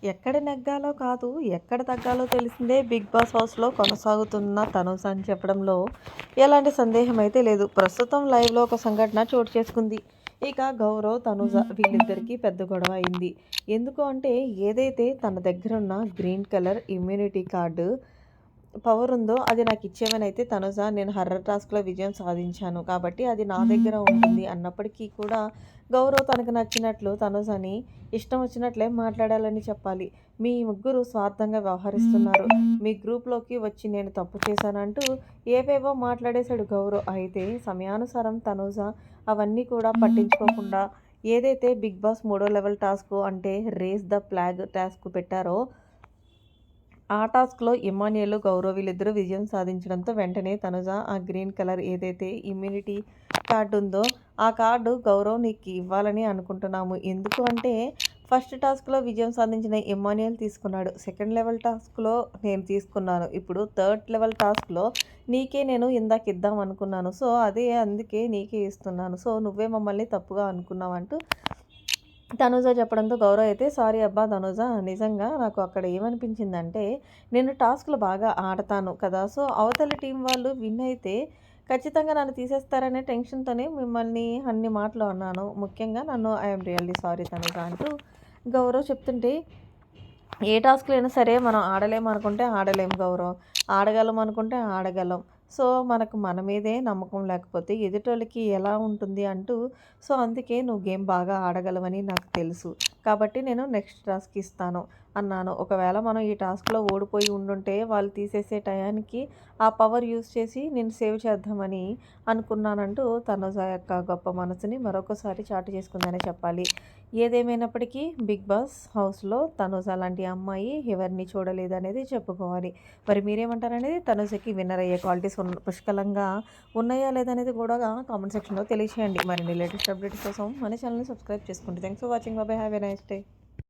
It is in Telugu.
ఎక్కడ నెగ్గాలో కాదు, ఎక్కడ తగ్గాలో తెలిసిందే 'బిగ్ బాస్' హౌస్‌లో కొనసాగుతున్న తనుజ అని చెప్పడంలో ఎలాంటి సందేహం అయితే లేదు. ప్రస్తుతం లైవ్‌లో ఒక సంఘటన చోటు చేసుకుంది. ఇక గౌరవ్, తనుజ వీళ్ళిద్దరికీ పెద్ద గొడవ అయింది. ఎందుకు అంటే ఏదైతే తన దగ్గరున్న green colour immunity card power ఉందో అది నాకు ఇచ్చేవని అయితే తనుజ నేను హర్రర్ టాస్క్‌లో విజయం సాధించాను. కాబట్టి అది నా దగ్గర ఉంటుంది అన్నప్పటికీ కూడా గౌరవ్ తనకు నచ్చినట్లు తనుజని ఇష్టం వచ్చినట్లే మాట్లాడాలని చెప్పాలి. మీ ముగ్గురు స్వార్థంగా వ్యవహరిస్తున్నారు. మీ గ్రూప్‌లోకి వచ్చి నేను తప్పు చేశానంటూ ఏవేవో మాట్లాడేశాడు గౌరవ్. అయితే సమయానుసారం తనుజ అవన్నీ కూడా పట్టించుకోకుండా ఏదైతే 'బిగ్ బాస్' మూడో లెవెల్ టాస్క్ అంటే 'రేస్ ద ఫ్లాగ్' టాస్క్ పెట్టారో ఆ టాస్క్‌లో ఇమ్మాన్యుయల్, గౌరవ్ వీళ్ళిద్దరూ విజయం సాధించడంతో వెంటనే తనుజ ఆ గ్రీన్ కలర్ ఏదైతే ఇమ్యూనిటీ కార్డ్ ఉందో, ఆ కార్డు గౌరవ్ నీకు ఇవ్వాలని అనుకుంటున్నాము. ఎందుకు అంటే ఫస్ట్ టాస్క్‌లో విజయం సాధించిన ఇమ్మాన్యుయల్ తీసుకున్నాడు. సెకండ్ లెవెల్ టాస్క్‌లో నేను తీసుకున్నాను. ఇప్పుడు థర్డ్ లెవెల్ టాస్క్‌లో నీకే నేను ఇందాక ఇద్దాం అనుకున్నాను. సో, అదే అందుకే నీకే ఇస్తున్నాను. సో, నువ్వే మమ్మల్ని తప్పుగా అనుకున్నావంటూ తనూజ చెప్పడంతో గౌరవ్ అయితే సారీ అబ్బా తనూజ నిజంగా నాకు అక్కడ ఏమనిపించిందంటే నేను టాస్క్‌లు బాగా ఆడతాను కదా! సో, అవతలి టీం వాళ్ళు విన్ అయితే ఖచ్చితంగా నన్ను తీసేస్తారనే టెన్షన్‌తోనే మిమ్మల్ని అన్ని మాటలు అన్నాను. ముఖ్యంగా నన్ను I am really sorry Tanuja అంటూ గౌరవ్ చెప్తుంటే ఏ టాస్క్‌లైనా సరే మనం ఆడలేమనుకుంటే ఆడలేం గౌరవ్. ఆడగలం అనుకుంటే ఆడగలం. సో, మనకు మన మీదే నమ్మకం లేకపోతే ఎదుటోళ్ళకి ఎలా ఉంటుంది అంటూ సో, అందుకే నువ్వు గేమ్ బాగా ఆడగలవని నాకు తెలుసు. కాబట్టి నేను నెక్స్ట్ టాస్క్ ఇస్తాను అన్నాను. ఒకవేళ మనం ఈ టాస్క్‌లో ఓడిపోయి ఉండుంటే వాళ్ళు తీసేసే టయానికి ఆ పవర్ యూజ్ చేసి నిన్ను సేవ్ చేద్దామని అనుకున్నానంటూ తనుజ యొక్క గొప్ప మనసుని మరొకసారి చాటు చేసుకుందనే చెప్పాలి. ఏదేమైనప్పటికీ 'బిగ్ బాస్' హౌస్‌లో తనుజ లాంటి అమ్మాయి ఎవరిని చూడలేదనేది చెప్పుకోవాలి. మరి మీరేమంటారనేది తనుజకి విన్నర్ అయ్యే క్వాలిటీస్ పుష్కలంగా ఉన్నాయా లేదా అనేది కూడా కామెంట్ సెక్షన్‌లో తెలియచేయండి. మరిన్ని లేటెస్ట్ అప్డేట్స్ కోసం మన ఛానల్‌ని సబ్స్క్రైబ్ చేసుకోండి. Thanks for watching. By by. Have a nice day.